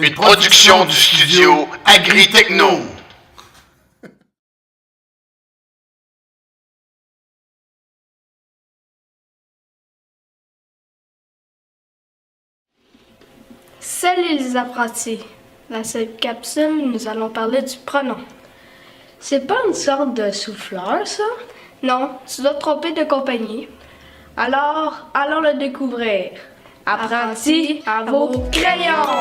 Une production du studio Agri-Techno. Salut les apprentis! Dans cette capsule, nous allons parler du pronom. C'est pas une sorte de souffleur, ça? Non, tu dois te tromper de compagnie. Alors, allons le découvrir. Apprentis, à vos crayons!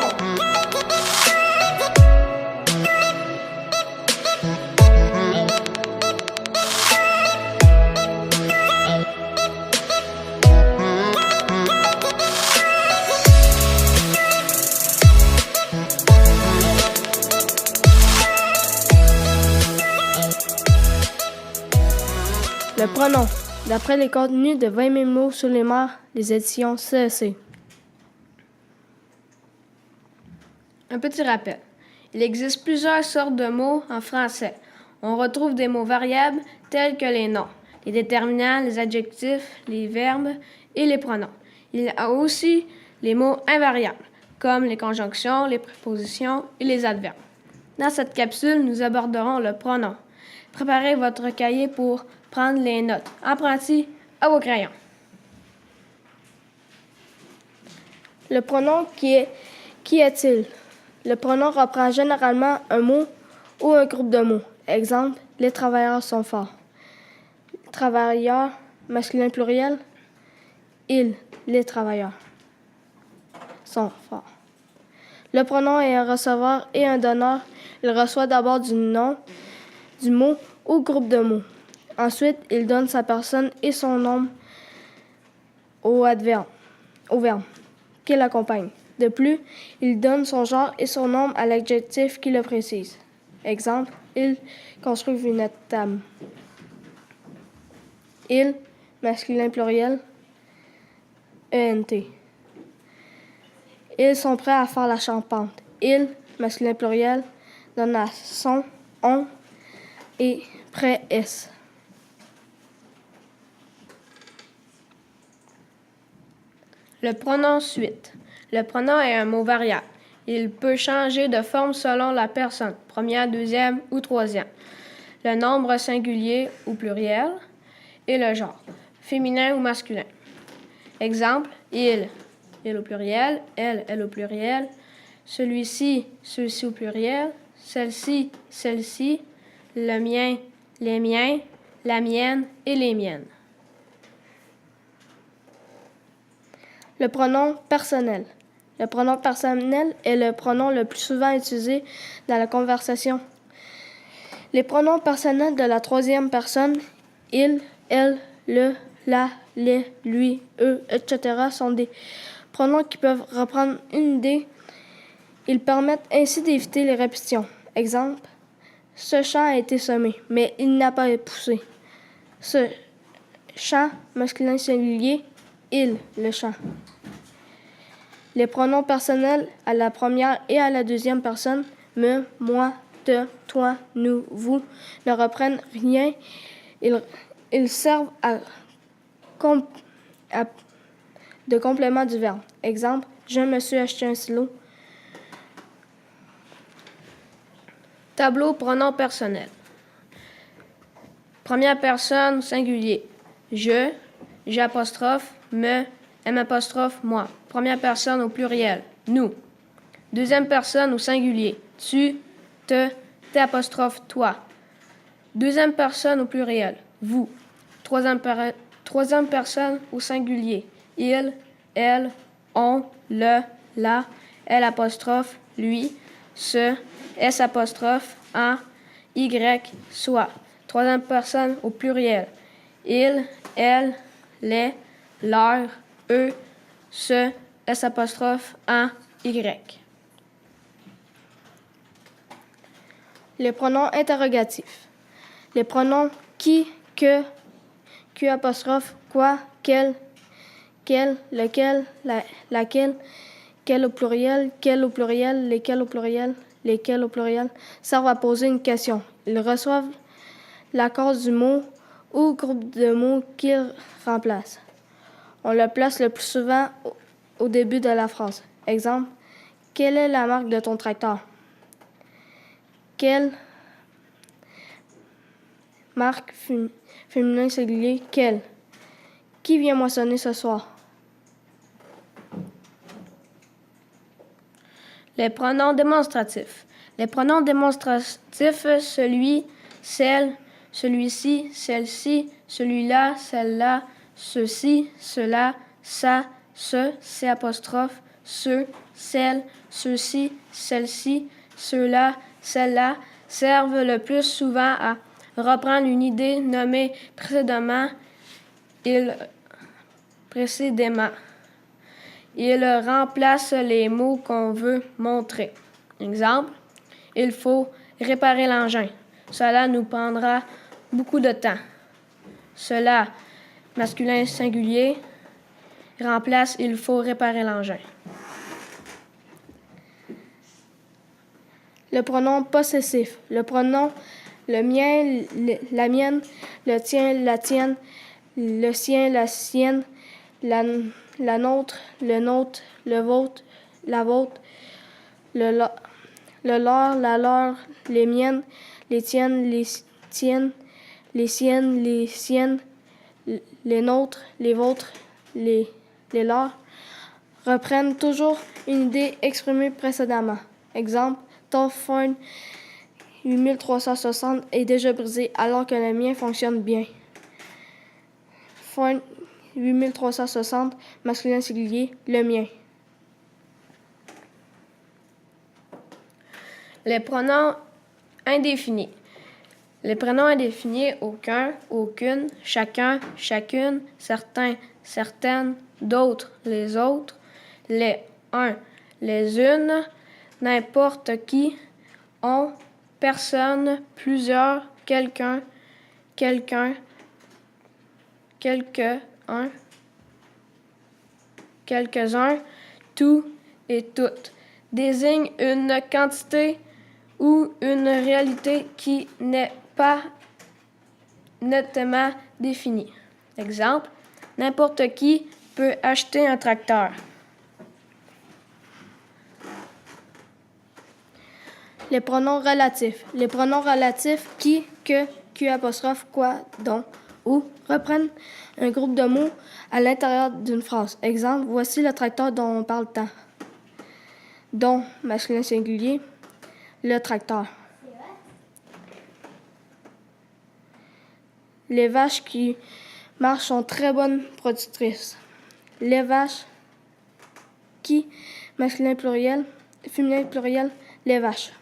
Le pronom, d'après les contenus de 20 000 mots sur les mers, les éditions CEC. Un petit rappel. Il existe plusieurs sortes de mots en français. On retrouve des mots variables tels que les noms, les déterminants, les adjectifs, les verbes et les pronoms. Il y a aussi les mots invariables, comme les conjonctions, les prépositions et les adverbes. Dans cette capsule, nous aborderons le pronom. Préparez votre cahier pour prendre les notes. Apprentis, à vos crayons. Le pronom qui est-il? Le pronom reprend généralement un mot ou un groupe de mots. Exemple, les travailleurs sont forts. Travailleurs, masculin pluriel. Les travailleurs sont forts. Le pronom est un receveur et un donneur. Il reçoit d'abord du nom, du mot ou groupe de mots. Ensuite, il donne sa personne et son nom au verbe qui l'accompagne. De plus, il donne son genre et son nom à l'adjectif qui le précise. Exemple, ils construisent une table. Ils, masculin pluriel, ENT. Ils sont prêts à faire la charpente. Ils, masculin pluriel, donne à son, on et prêt S. Le pronom suite. Le pronom est un mot variable. Il peut changer de forme selon la personne, première, deuxième ou troisième, le nombre singulier ou pluriel et le genre, féminin ou masculin. Exemple, il au pluriel, elle au pluriel, celui-ci, ceux-ci au pluriel, celle-ci, celle-ci, le mien, les miens, la mienne et les miennes. Le pronom personnel. Le pronom personnel est le pronom le plus souvent utilisé dans la conversation. Les pronoms personnels de la troisième personne, il, elle, le, la, les, lui, eux, etc. sont des pronoms qui peuvent reprendre une idée. Ils permettent ainsi d'éviter les répétitions. Exemple, ce champ a été semé, mais il n'a pas poussé. Ce champ, masculin singulier, il, le champ. Les pronoms personnels à la première et à la deuxième personne, me, moi, te, toi, nous, vous, ne reprennent rien. Ils servent de complément du verbe. Exemple, je me suis acheté un stylo. Tableau pronom personnel. Première personne singulier. J'apostrophe, me, m'apostrophe, moi. Première personne au pluriel. Nous. Deuxième personne au singulier. Tu, t'apostrophe, toi. Deuxième personne au pluriel. Vous. Troisième personne au singulier. Il, elle, on, le, la, elle apostrophe, lui, ce, s apostrophe, en, y, soi. Troisième personne au pluriel. Il, elle, les, leur, eux, ce, s apostrophe, en, y. Les pronoms interrogatifs. Les pronoms qui, que, apostrophe, quoi, quel, lequel, laquelle, quel au pluriel, lesquels au pluriel, servent à poser une question. Ils reçoivent l'accord du mot ou groupe de mots qu'ils remplacent. On le place le plus souvent au début de la phrase. Exemple, Quelle est la marque de ton tracteur? Quelle marque féminin singulier? Quelle? Qui vient moissonner ce soir? Les pronoms démonstratifs. Les pronoms démonstratifs, celui, celle, celui-ci, celle-ci, celui-là, celle-là, ceci, cela, ça, ce, c'est apostrophe, ceux, celles, ceux-ci, celle-ci, ceux-là, celle-là, servent le plus souvent à reprendre une idée nommée précédemment. Ils remplacent les mots qu'on veut montrer. Exemple, il faut réparer l'engin. Cela nous prendra beaucoup de temps. Cela, masculin singulier, remplace il faut réparer l'engin. Le pronom possessif. Le pronom le mien, la mienne, le tien, la tienne, le sien, la sienne, la nôtre, le nôtre, le vôtre, la vôtre, le leur, la leur, les miennes, les tiennes, les tiennes, les siennes, les siennes, les nôtres, les vôtres, les leurs, reprennent toujours une idée exprimée précédemment. Exemple, ton Ford 8360 est déjà brisé alors que le mien fonctionne bien. Ford 8360, masculin singulier, le mien. Les pronoms indéfinis. Les pronoms indéfinis aucun, aucune, chacun, chacune, certains, certaines, d'autres, les autres, les uns, les unes, n'importe qui, on, personne, plusieurs, quelqu'un, quelqu'un, quelques-uns, quelques-uns, tout et toutes, désignent une quantité ou une réalité qui n'est pas nettement définie. Exemple, n'importe qui peut acheter un tracteur. Les pronoms relatifs. Les pronoms relatifs qui, que, apostrophe, quoi, dont, ou reprennent un groupe de mots à l'intérieur d'une phrase. Exemple, voici le tracteur dont on parle tant. Dont, masculin singulier, le tracteur. Les vaches qui marchent sont très bonnes productrices. Les vaches qui, masculin pluriel, féminin pluriel, les vaches.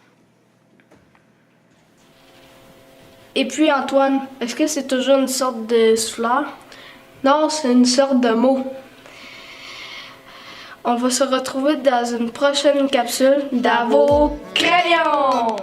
Et puis Antoine, est-ce que c'est toujours une sorte de souffleur? Non, c'est une sorte de mot. On va se retrouver dans une prochaine capsule dans vos crayons!